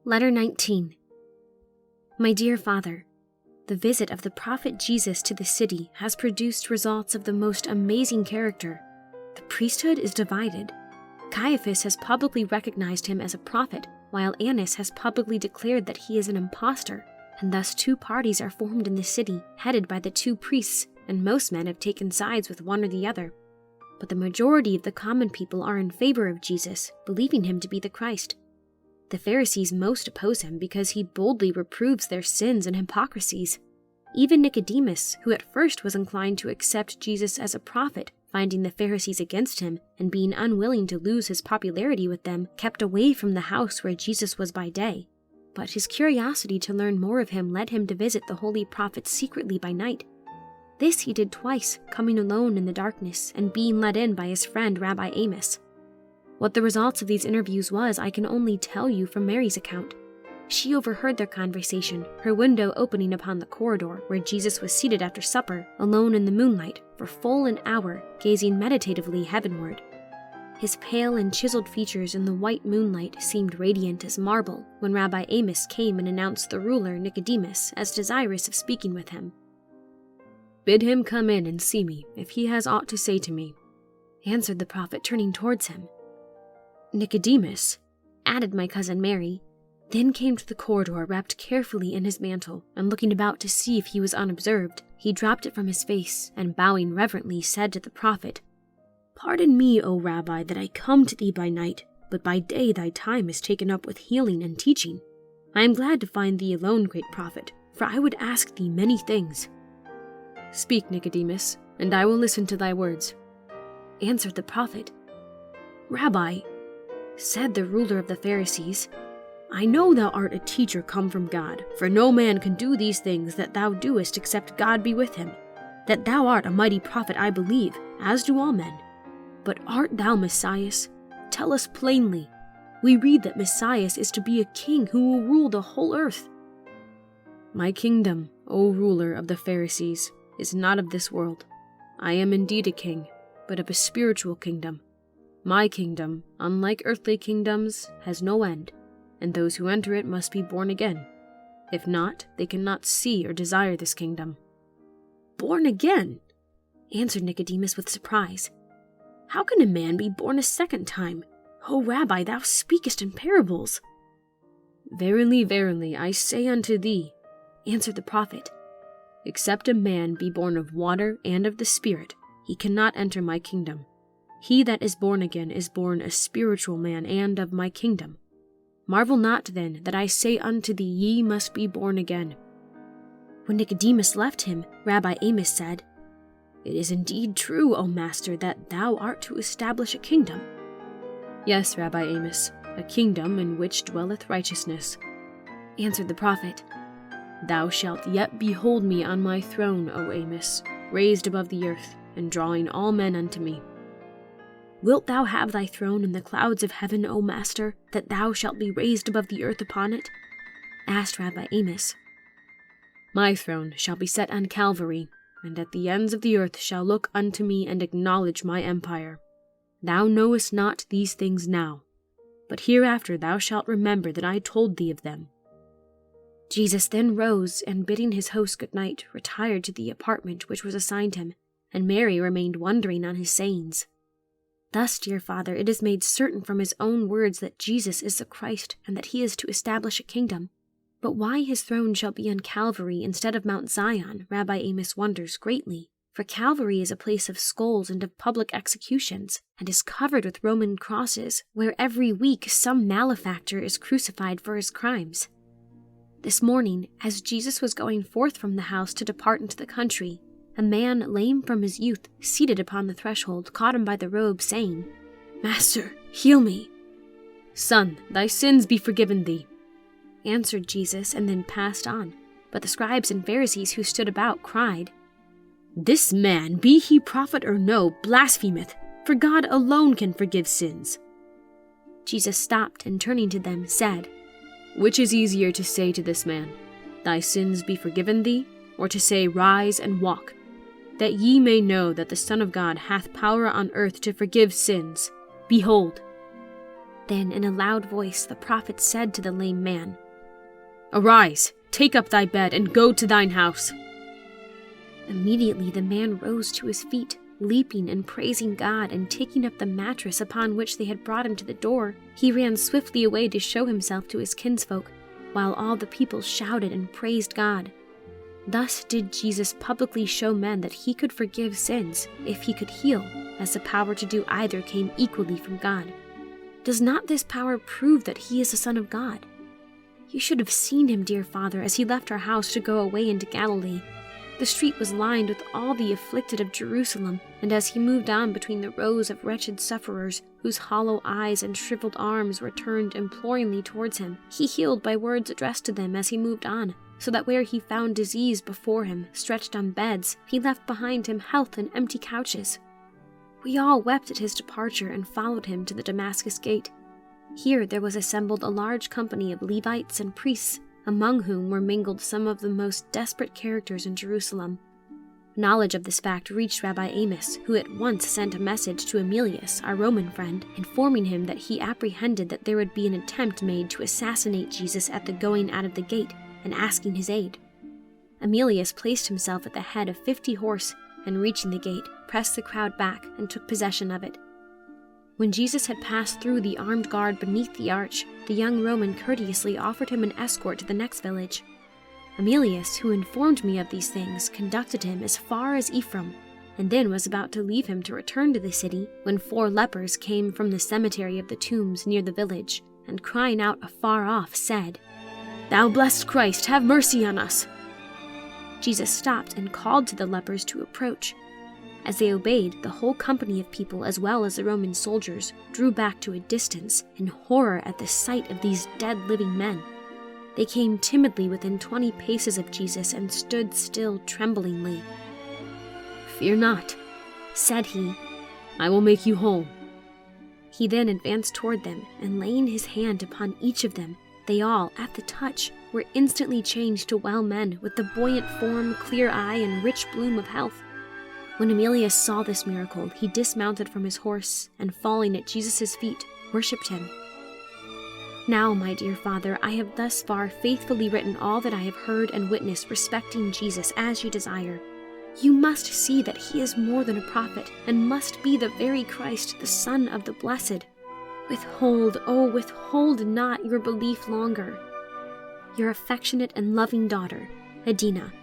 Letter 19. My dear Father, the visit of the prophet Jesus to the city has produced results of the most amazing character. The priesthood is divided. Caiaphas has publicly recognized him as a prophet, while Annas has publicly declared that he is an impostor, and thus two parties are formed in the city, headed by the two priests, and most men have taken sides with one or the other. But the majority of the common people are in favor of Jesus, believing him to be the Christ. The Pharisees most oppose him because he boldly reproves their sins and hypocrisies. Even Nicodemus, who at first was inclined to accept Jesus as a prophet, finding the Pharisees against him and being unwilling to lose his popularity with them, kept away from the house where Jesus was by day. But his curiosity to learn more of him led him to visit the holy prophet secretly by night. This he did twice, coming alone in the darkness and being let in by his friend Rabbi Amos. What the results of these interviews was, I can only tell you from Mary's account. She overheard their conversation, her window opening upon the corridor where Jesus was seated after supper, alone in the moonlight, for full an hour, gazing meditatively heavenward. His pale and chiseled features in the white moonlight seemed radiant as marble when Rabbi Amos came and announced the ruler Nicodemus as desirous of speaking with him. "Bid him come in and see me, if he has aught to say to me," answered the prophet, turning towards him. "Nicodemus," added my cousin Mary, then came to the corridor wrapped carefully in his mantle, and looking about to see if he was unobserved, he dropped it from his face, and bowing reverently said to the prophet, "Pardon me, O Rabbi, that I come to thee by night, but by day thy time is taken up with healing and teaching. I am glad to find thee alone, great prophet, for I would ask thee many things." "Speak, Nicodemus, and I will listen to thy words," answered the prophet. "Rabbi," said the ruler of the Pharisees, "I know thou art a teacher come from God, for no man can do these things that thou doest except God be with him. That thou art a mighty prophet I believe, as do all men. But art thou Messias? Tell us plainly. We read that Messias is to be a king who will rule the whole earth." "My kingdom, O ruler of the Pharisees, is not of this world. I am indeed a king, but of a spiritual kingdom. My kingdom, unlike earthly kingdoms, has no end, and those who enter it must be born again. If not, they cannot see or desire this kingdom." "Born again?" answered Nicodemus with surprise. "How can a man be born a second time? O Rabbi, thou speakest in parables." "Verily, verily, I say unto thee," answered the prophet, "except a man be born of water and of the Spirit, he cannot enter my kingdom. He that is born again is born a spiritual man and of my kingdom. Marvel not then that I say unto thee, ye must be born again." When Nicodemus left him, Rabbi Amos said, "It is indeed true, O Master, that thou art to establish a kingdom." "Yes, Rabbi Amos, a kingdom in which dwelleth righteousness," answered the prophet. "Thou shalt yet behold me on my throne, O Amos, raised above the earth, and drawing all men unto me." "Wilt thou have thy throne in the clouds of heaven, O Master, that thou shalt be raised above the earth upon it?" asked Rabbi Amos. "My throne shall be set on Calvary, and at the ends of the earth shall look unto me and acknowledge my empire. Thou knowest not these things now, but hereafter thou shalt remember that I told thee of them." Jesus then rose, and bidding his host good night, retired to the apartment which was assigned him, and Mary remained wondering on his sayings. Thus, dear Father, it is made certain from his own words that Jesus is the Christ, and that he is to establish a kingdom. But why his throne shall be on Calvary instead of Mount Zion, Rabbi Amos wonders greatly, for Calvary is a place of skulls and of public executions, and is covered with Roman crosses, where every week some malefactor is crucified for his crimes. This morning, as Jesus was going forth from the house to depart into the country, a man lame from his youth, seated upon the threshold, caught him by the robe, saying, "Master, heal me." "Son, thy sins be forgiven thee," answered Jesus, and then passed on. But the scribes and Pharisees who stood about cried, "This man, be he prophet or no, blasphemeth, for God alone can forgive sins." Jesus stopped, and turning to them, said, "Which is easier to say to this man, Thy sins be forgiven thee, or to say, Rise and walk? That ye may know that the Son of God hath power on earth to forgive sins. Behold." Then, in a loud voice, the prophet said to the lame man, "Arise, take up thy bed, and go to thine house." Immediately the man rose to his feet, leaping and praising God, and taking up the mattress upon which they had brought him to the door, he ran swiftly away to show himself to his kinsfolk, while all the people shouted and praised God. Thus did Jesus publicly show men that he could forgive sins if he could heal, as the power to do either came equally from God. Does not this power prove that he is the Son of God? You should have seen him, dear Father, as he left our house to go away into Galilee. The street was lined with all the afflicted of Jerusalem, and as he moved on between the rows of wretched sufferers, whose hollow eyes and shriveled arms were turned imploringly towards him, he healed by words addressed to them as he moved on, so that where he found disease before him, stretched on beds, he left behind him health and empty couches. We all wept at his departure and followed him to the Damascus gate. Here there was assembled a large company of Levites and priests, among whom were mingled some of the most desperate characters in Jerusalem. Knowledge of this fact reached Rabbi Amos, who at once sent a message to Emilius, our Roman friend, informing him that he apprehended that there would be an attempt made to assassinate Jesus at the going out of the gate, and asking his aid. Emilius placed himself at the head of 50 horse, and reaching the gate, pressed the crowd back and took possession of it. When Jesus had passed through the armed guard beneath the arch, the young Roman courteously offered him an escort to the next village. Emilius, who informed me of these things, conducted him as far as Ephraim, and then was about to leave him to return to the city, when 4 lepers came from the cemetery of the tombs near the village, and crying out afar off, said, "Thou blessed Christ, have mercy on us." Jesus stopped and called to the lepers to approach. As they obeyed, the whole company of people, as well as the Roman soldiers, drew back to a distance in horror at the sight of these dead living men. They came timidly within 20 paces of Jesus and stood still tremblingly. "Fear not," said he, "I will make you whole." He then advanced toward them, and laying his hand upon each of them, they all, at the touch, were instantly changed to well men, with the buoyant form, clear eye, and rich bloom of health. When Emilius saw this miracle, he dismounted from his horse, and falling at Jesus' feet, worshipped him. Now, my dear Father, I have thus far faithfully written all that I have heard and witnessed respecting Jesus as you desire. You must see that he is more than a prophet, and must be the very Christ, the Son of the Blessed. Withhold, oh, withhold not your belief longer. Your affectionate and loving daughter, Adina.